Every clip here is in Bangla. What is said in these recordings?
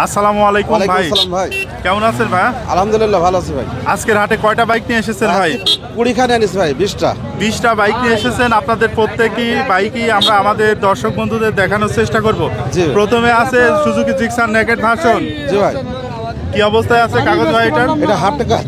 আসসালামু আলাইকুম ভাই। ভাই কেমন আছেন ভাই? আলহামদুলিল্লাহ ভালো আছি ভাই। আজকের হাটে কয়টা বাইক নিয়ে এসেছেন ভাই? 20 খানে আনিস ভাই, 20টা। 20টা বাইক নিয়ে এসেছেন। আপনাদের প্রত্যেকই বাইকই আমরা আমাদের দর্শক বন্ধুদের দেখানোর চেষ্টা করব। জি। প্রথমে আছে সুজুকি জিক্সার নেকেড ভার্সন। জি ভাই। কি অবস্থায় আছে কাগজ ভাই এটা? এটা হাফ টাকা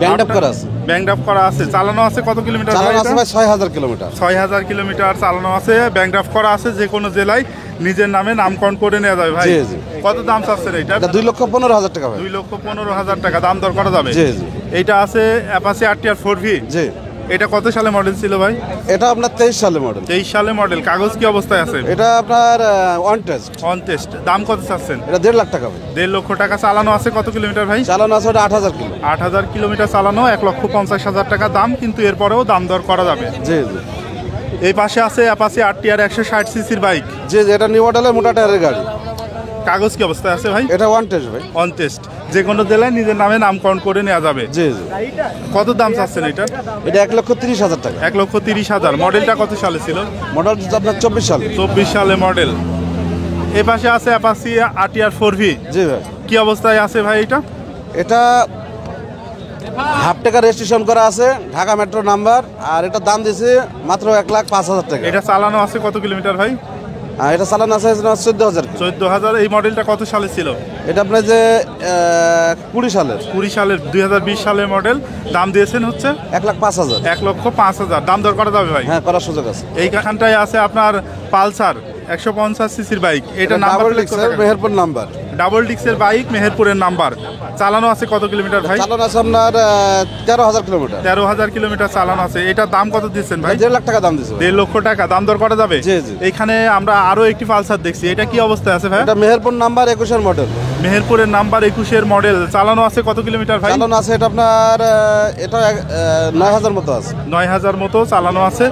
ব্যাংড আপ করা আছে। ব্যাংড আপ করা আছে। চালানো আছে কত কিলোমিটার? চালানো আছে ভাই 6000 কিলোমিটার। 6000 কিলোমিটার চালানো আছে। ব্যাংড আপ করা আছে। যে কোনো জেলায় নিজের নামে নামকরণ করে নেওয়া যাবে ভাই। জি জি। কত দাম চাচ্ছেন এটা? এটা 2,15,000 টাকা ভাই। 2,15,000 টাকা দাম দর করা যাবে। জি জি। এইটা আছে অ্যাপাচি আরটিআর 4V। জি। এটা কত সালে মডেল ছিল ভাই? এটা আপনার 23 সালের মডেল। 23 সালে মডেল। কাগজ কি অবস্থায় আছে? এটা আপনার অন টেস্ট। On test. দাম কত চাচ্ছেন? এটা 1.5 লাখ টাকা ভাই। 1.5 লক্ষ টাকা চালানো আছে। কত কিলোমিটার ভাই? চালানো আছে ওটা 8000 কিলো। 8000 কিলোমিটার চালানো। 1,50,000 টাকা দাম, কিন্তু এরপরেও দাম দর করা যাবে। জি জি। এই পাশে আছে অ্যাপাচি আরটিআর 160 সিসির বাইক। জি জি, এটা নিউ মডেলের মোটা টায়ারের গাড়ি। কাগজ কি অবস্থায় আছে ভাই? এটা অন টেস্ট ভাই। On test. যে কোনো জেলায় নিজের নামে নামকরণ করে নেওয়া যাবে। জি জি। কত দাম চাচ্ছেন এটা? এটা 1,30,000 টাকা। 1,30,000। মডেলটা কত সালে ছিল? মডেল আপনার 24 সালে। 24 সালে মডেল। এই পাশে আছে অ্যাপাচি আরটিআর 4V। জি ভাই। কি অবস্থায় আছে ভাই এটা? এটা হাফ টাকা রেজিস্ট্রেশন করা আছে, ঢাকা মেট্রো নাম্বার। আর এটা দাম দিয়েছে মাত্র 1,05,000 টাকা। এটা চালানো আছে কত কিলোমিটার ভাই? এটা চালান আছে 14,000। 14,000। এই মডেলটা কত সালে ছিল? এটা আপনার যে 20 সালের। 20 সালের 2020 সালের মডেল। দাম দিয়েছেন হচ্ছে 1,05,000। 1,05,000। দাম দর করা যাবে ভাই? হ্যাঁ, করার সুযোগ আছে। এইখানটায় আছে আপনার পালসার 150 সিসির বাইক। এটা নাম্বার মেহেরপুর নাম্বার। ডাবল ডিক্সের বাইক, মেহেরপুরের নাম্বার। চালানো আছে কত কিলোমিটার ভাই? চালান আছে আপনার 13,000 কিলোমিটার। 13,000 কিলোমিটার চালানো আছে। এটার দাম কত দিচ্ছেন ভাই? 1.5 লাখ টাকা দাম দিচ্ছে। 1.5 লক্ষ টাকা দাম দর করা যাবে? জি জি। এইখানে আমরা আরো একটি পালসার দেখছি। এটা কি অবস্থায় আছে ভাই? এটা মেহেরপুর নাম্বার 21 মডেল। মেহেরপুরের নাম্বার 21 মডেল। চালানো আছে কত কিলোমিটার ভাই? চালান আছে এটা আপনার এটা 9,000 মতো আছে। 9,000 মতো চালানো আছে।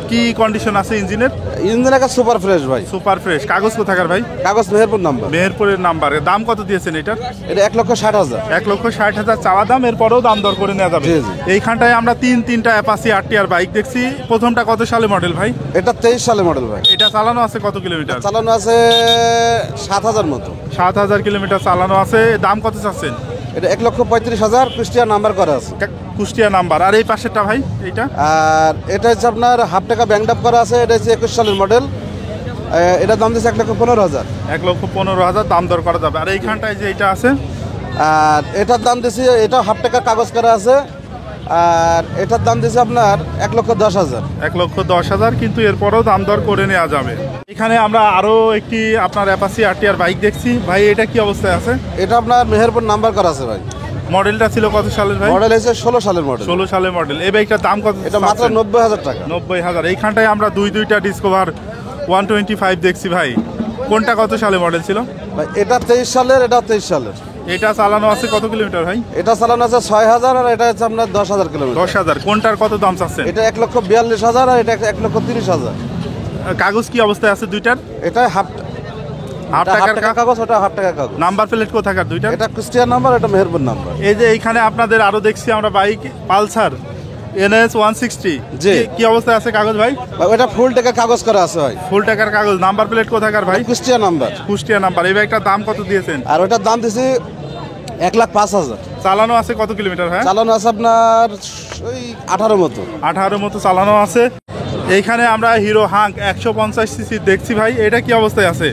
কি কন্ডিশন আছে ইঞ্জিনের? ইঞ্জিন একটা সুপার ফ্রেশ ভাই। Super fresh. কাগজ কোথাকার ভাই? কাগজ মেহেরপুর নাম্বার। মেহেরপুরের নাম্বারে। দাম কত দিয়েছেন এটার? এটা 1,60,000। 1,60,000 চাওয়া দাম, এরপরেও দাম দর করে নেওয়া যাবে। জি জি। এইখানটায় আমরা তিনটা অ্যাপাচি আরটিআর বাইক দেখছি। প্রথমটা কত সালে মডেল ভাই? এটা 23 সালে মডেল ভাই। এটা চালানো আছে কত কিলোমিটার? চালানো আছে 7,000 মতো। 7,000 কিলোমিটার চালানো আছে। দাম কত চাচ্ছেন? এটা 1,35,000 কুষ্টিয়া নাম্বার করা আছে। কুষ্টিয়া নাম্বার। আর এই পাশেরটা ভাই এইটা? আর এটা হচ্ছে আপনার হাফ টাকা ব্যাংক আপ করা আছে। এটা হচ্ছে 21 সালের মডেল। এটা দাম দিচ্ছে 1,15,000। 1,15,000 দাম দর করা যাবে। আর এইখানটায় যে এটা আছে? আর এটার দাম দিচ্ছে, এটা হাফ টাকা কাগজ করা আছে। আর এটার দাম দিচ্ছে আপনার 1,10,000। 1,10,000, কিন্তু এরপরও দাম দর করে নেওয়া যাবে। এখানে আমরা আরো একটি আপনার অ্যাপাচি আরটিআর বাইক দেখছি ভাই। এটা কি অবস্থায় আছে? এটা আপনার মেহেরপুর নাম্বার করা আছে ভাই। মডেলটা ছিল কত সালের ভাই? মডেল হচ্ছে 16 সালের মডেল। 16 সালের মডেল। এই বাইকটার দাম কত? এটা মাত্র 90,000 টাকা। 90,000। এইখানটায় আমরা দুইটা ডিসকভার 125 দেখছি ভাই। কোনটা কত সালে মডেল ছিল ভাই? এটা 23 সালের, এটা 23 সালের। এটা চালানো আছে কত কিলোমিটার ভাই? এটা চালানো আছে 6,000। আর এটা হচ্ছে আপনার 10,000 কিলোমিটার। 10,000। কোনটার কত দাম চাচ্ছেন? এটা 1,42,000 আর এটা 1,30,000। কাগজ কি অবস্থায় আছে দুইটার? এটা হাফ টাকার কাগজ, ওটা হাফ টাকা কাগজ। নাম্বার প্লেট কোথাকার দুইটা? এটা কুষ্টিয়া নাম্বার, এটা মেহেরপুর নাম্বার। এই যে এইখানে আপনাদের আরো দেখছি আমরা বাইক পালসার NS 160। জি। কি অবস্থায় আছে কাগজ ভাই? এটা ফুল টাকা কাগজ করা আছে ভাই। ফুল টাকার কাগজ। নাম্বার প্লেট কোথাকার ভাই? কুষ্টিয়া নাম্বার। কুষ্টিয়া নাম্বার। এই বাইকটার দাম কত দিয়েছেন? আর ওটার দাম দিছি 1,05,000। চালানো আছে কত কিলোমিটার ভাই? চালানো আছে আপনার ওই 18 মতো। 18 মতো চালানো আছে। এইখানে আমরা হিরো হাঙ্ক 150 সিসি দেখছি ভাই। এটা কি অবস্থায় আছে?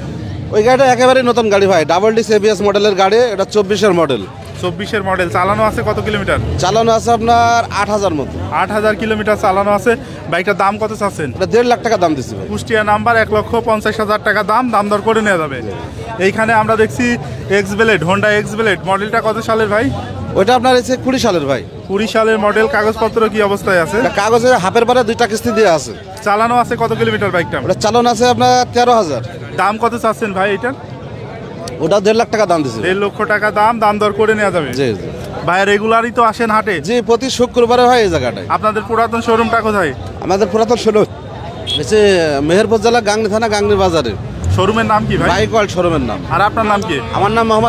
ওই গাড়িটা একেবারে নতুন গাড়ি ভাই, ডাবল ডিস্ক ABS মডেলের গাড়ি। এটা 24-এর মডেল। 24-এর মডেল। চালানো আছে কত কিলোমিটার? চালানো আছে আপনার 8,000 মতো। 8,000 কিলোমিটার চালানো আছে। বাইকটার দাম কত চাচ্ছেন? এটা 1.5 লাখ টাকা দাম দিচ্ছি ভাই। কুষ্টিয়া নাম্বার। 1,50,000 টাকা দাম দর করে নেওয়া যাবে। এইখানে আমরা দেখছি এক্সব্লেড, হোন্ডা এক্সব্লেড। মডেলটা কত সালের ভাই? ওইটা আপনার হচ্ছে 20 সালের ভাই। 20 সালের মডেল। কাগজপত্র কি অবস্থায় আছে? এটা কাগজে হাফের পরে 2টা কিস্তি দিয়ে আছে। চালানো আছে কত কিলোমিটার বাইকটা? ওটা চালানো আছে আপনার 13,000। দাম কত চাচ্ছেন ভাই এটার? ওটা 1.5 লাখ টাকা দাম দিচ্ছে। 1.5 লক্ষ টাকা দাম দর করে নেওয়া যাবে। জি জি ভাই। রেগুলারই তো আসেন হাটে? জি, প্রতি শুক্রবারে হয় এই জায়গাটায়। আপনাদের পুরাতন শোরুমটা কোথায়? আমাদের পুরাতন শোরুম হচ্ছে মেহেরপুর জেলা গাংনী থানা, গাংনী বাজারে। শোরুমের নাম কি ভাই? বাইক ওয়ার্ল্ড শোরুমের নাম। আর আপনার নাম কি? আমার নাম মোহাম্মদ